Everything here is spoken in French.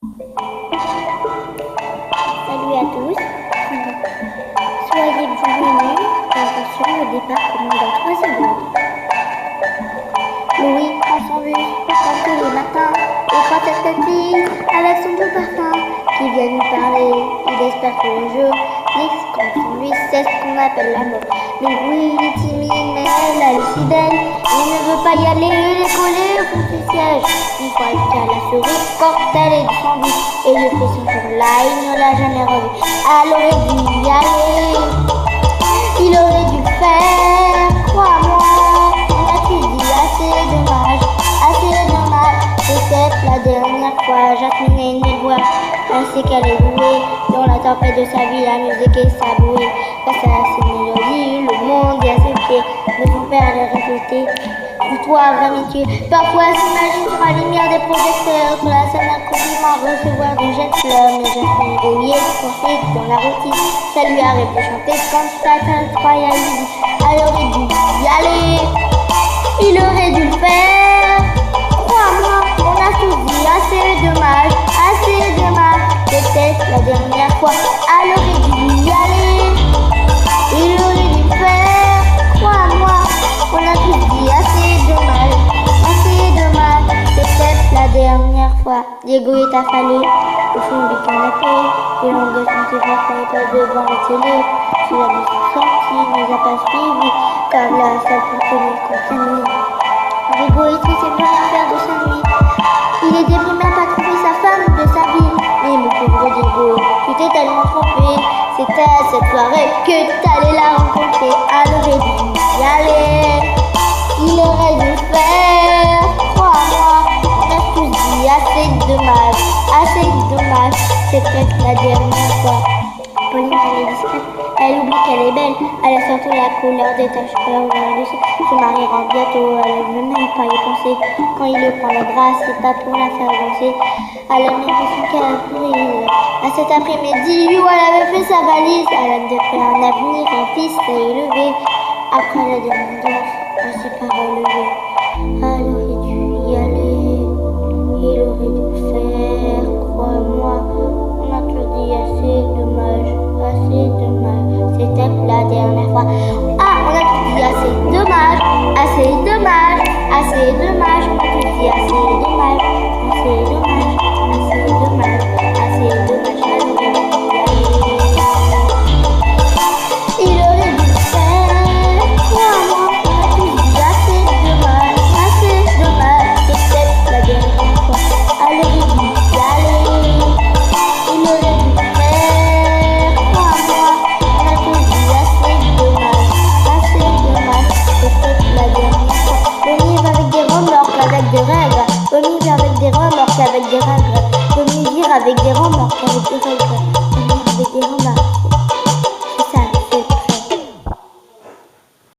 Salut à tous, soyez bienvenus. Attention, au départ commence dans 3 secondes. Louis prend son bus comme tous les matins et croit cette petite fille avec son beau parfum qui vient lui parler. Il espère que le jeu comme lui, c'est ce qu'on appelle l'amour. Mais oui, il est timide, mais elle a le si belle. Il ne veut pas y aller, il est collé au fond du siège. Une fois qu'elle a souri, quand elle est descendue, et depuis ce jour-là, il ne l'a jamais revue. Elle aurait dû y aller, il aurait dû le faire, crois-moi. On a tout dit, assez dommage, peut-être la dernière fois. Jasmine ne voit, elle sait qu'elle est douée. Dans la tempête de sa vie, la musique est sa bouée. Face à ses mélodies, le monde est à ses pieds. Mais son père les répété, toi d'amitié. Parfois elle s'imagine sur la lumière des projecteurs, sur la scène d'un compliment, recevoir des jets de fleurs. Mais Jasmine rouillée, coincée dans la routine, ça lui arrive de chanter quand ça incroyable. Elle aurait dû y aller, il aurait dû le faire. Crois-moi, on a tout dit, assez dommage, peut-être la dernière fois. Elle aurait dû y aller, il aurait dû le faire. Crois-moi, on a tout dit, assez dommage, peut-être la dernière fois. Diego est affalé au fond du canapé, et l'angle de son téléphone pas devant la télé. Si la musique sortie ne nous a pas suivi, car là, ça peut tenir compagnie. Diego est triste et veut rien faire de sa nuit. Il est déprimé, n'a pas trouvé sa femme de sa vie. Mais mon pauvre Diego, tu t'es tellement trompé. C'était à cette soirée que t'allais la rencontrer. Elle aurait dû y aller, il aurait dû le faire. Crois-moi, on a tous dit, assez dommage, c'est peut-être la dernière fois. Pauline, elle est discrète, elle oublie qu'elle est belle. Elle a surtout la couleur des taches couleur du ciel. Son mari rentre bientôt, elle ne veut même pas y penser. Quand il le prend le bras, c'est pas pour la faire danser. Elle a l'impression qu'elle a pris à cet après-midi où elle avait fait sa valise. Elle a fait un avenir, un fils à élever. Après la dépendance, elle s'est pas relevée. Elle aurait dû y aller, il aurait dû le faire. Crois-moi, on a tout dit, assez dommage, c'était la dernière fois. Ah, on a tout dit, assez dommage, on a tout dit, assez dommage, il aurait dû le faire. Crois-moi, on a tout dit, assez dommage, peut-être la dernière fois. Elle aurait dû y aller, il aurait dû le faire. Crois-moi, on a tout dit, assez dommage, peut-être la dernière fois. Le livre avec des remorques, avec des règles. Le livre avec des remorques, avec des règles. Le livre avec des remorques, avec des règles.